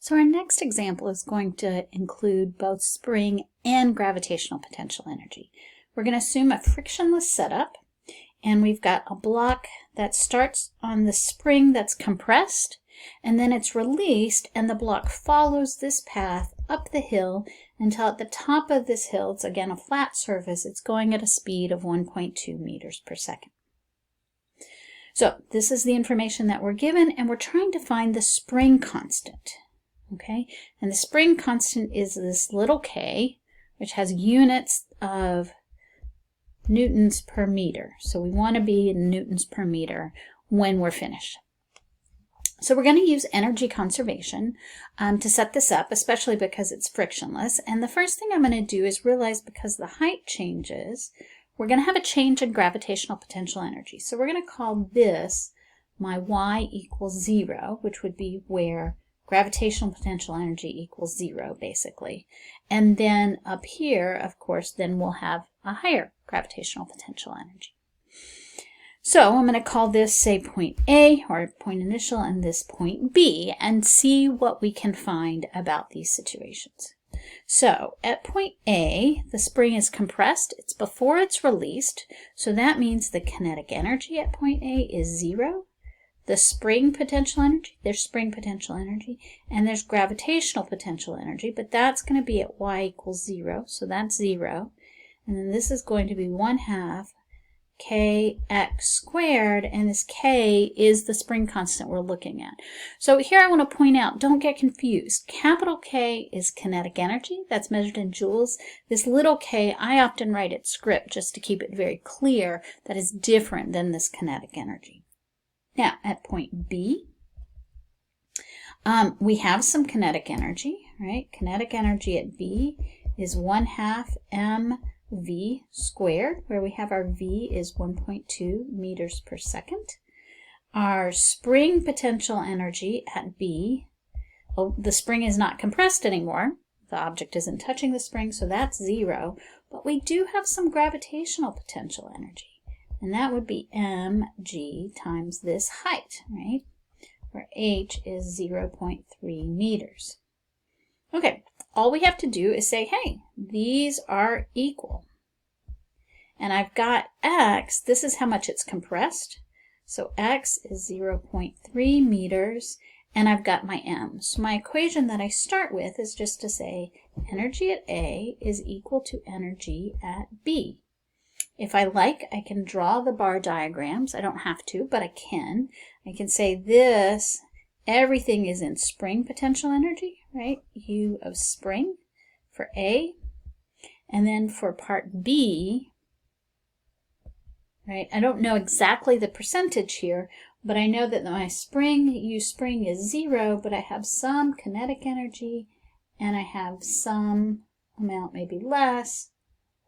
So our next example is going to include both spring and gravitational potential energy. We're going to assume a frictionless setup, and we've got a block that starts on the spring that's compressed, and then it's released, and the block follows this path up the hill until at the top of this hill, it's again a flat surface, it's going at a speed of 1.2 meters per second. So this is the information that we're given, and we're trying to find the spring constant. Okay, and the spring constant is this little k, which has units of newtons per meter. So we want to be in newtons per meter when we're finished. So we're going to use energy conservation to set this up, especially because it's frictionless. And the first thing I'm going to do is realize because the height changes, we're going to have a change in gravitational potential energy. So we're going to call this my y equals 0, which would be where gravitational potential energy equals 0, basically. And then up here, of course, then we'll have a higher gravitational potential energy. So I'm going to call this, say, point A, or point initial, and this point B, and see what we can find about these situations. So at point A, the spring is compressed. It's before it's released, so that means the kinetic energy at point A is 0. The spring potential energy, there's spring potential energy, and there's gravitational potential energy, but that's going to be at y equals 0, so that's 0. And then this is going to be 1/2 kx squared, and this k is the spring constant we're looking at. So here I want to point out, don't get confused. Capital K is kinetic energy, that's measured in joules. This little k, I often write it script just to keep it very clear that is different than this kinetic energy. Now, at point B, we have some kinetic energy, right? Kinetic energy at B is 1/2 mv squared, where we have our v is 1.2 meters per second. Our spring potential energy at B, well, the spring is not compressed anymore. The object isn't touching the spring, so that's 0. But we do have some gravitational potential energy. And that would be mg times this height, right? Where h is 0.3 meters. Okay, all we have to do is say, hey, these are equal. And I've got x, this is how much it's compressed. So x is 0.3 meters, and I've got my m. So my equation that I start with is just to say energy at A is equal to energy at B. If I like, I can draw the bar diagrams. I don't have to, but I can. I can say this, everything is in spring potential energy, right? U of spring for A. And then for part B, right, I don't know exactly the percentage here, but I know that my spring, U spring is 0, but I have some kinetic energy, and I have some amount, maybe less,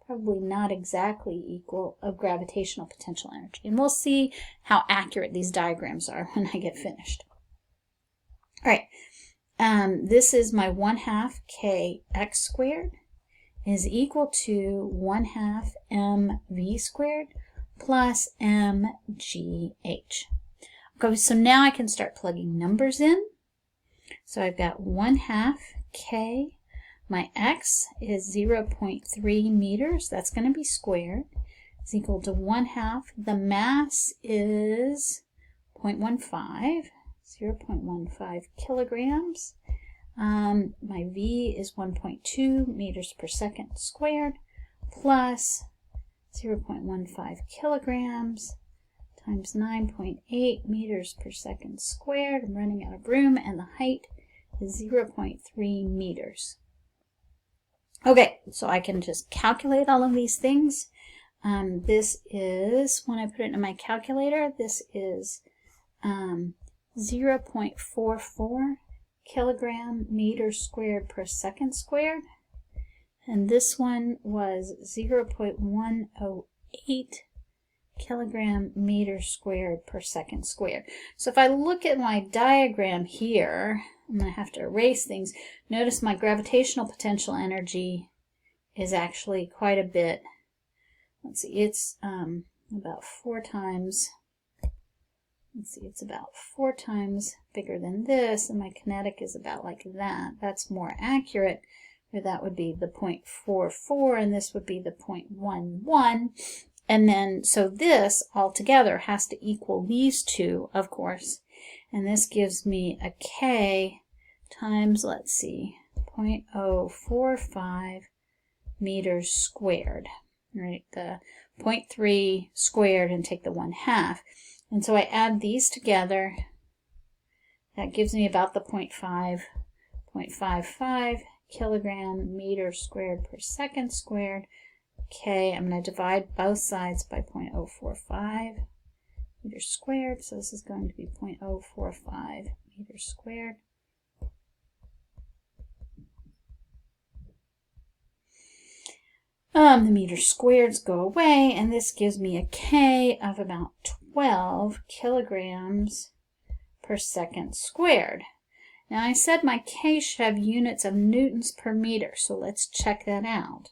probably not exactly equal, of gravitational potential energy. And we'll see how accurate these diagrams are when I get finished. All right, this is my 1/2 kx squared is equal to 1/2 mv squared plus mgh. Okay, so now I can start plugging numbers in. So I've got 1/2 k. My x is 0.3 meters, that's going to be squared, is equal to 1/2. The mass is 0.15 kilograms. My v is 1.2 meters per second squared, plus 0.15 kilograms times 9.8 meters per second squared. I'm running out of room, and the height is 0.3 meters. Okay, so I can just calculate all of these things. This is, when I put it in my calculator, this is 0.44 kilogram meters squared per second squared. And this one was 0.108 kilogram meters squared per second squared. So if I look at my diagram here, I'm going to have to erase things. Notice my gravitational potential energy is actually quite a bit. Let's see, it's about 4 times. Let's see, it's about 4 times bigger than this, and my kinetic is about like that. That's more accurate, where that would be the 0.44, and this would be the 0.11. And then, so this altogether has to equal these two, of course. And this gives me a K times, let's see, 0.045 meters squared. Right, the 0.3 squared and take the 1/2. And so I add these together. That gives me about the 0.55 kilogram meters squared per second squared. Okay, I'm going to divide both sides by 0.045 meters squared. So this is going to be 0.045 meters squared. The meters squareds go away, and this gives me a K of about 12 kilograms per second squared. Now I said my K should have units of newtons per meter, so let's check that out.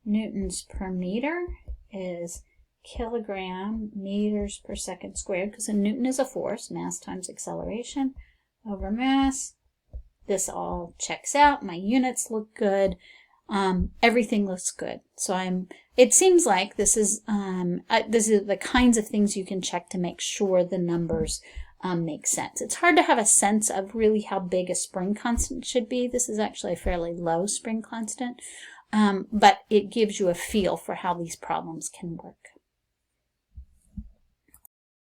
Newtons per meter is kilogram meters per second squared, because a newton is a force, mass times acceleration, over mass. This all checks out. My units look good. Everything looks good. So it seems like this is the kinds of things you can check to make sure the numbers make sense. It's hard to have a sense of really how big a spring constant should be. This is actually a fairly low spring constant, but it gives you a feel for how these problems can work.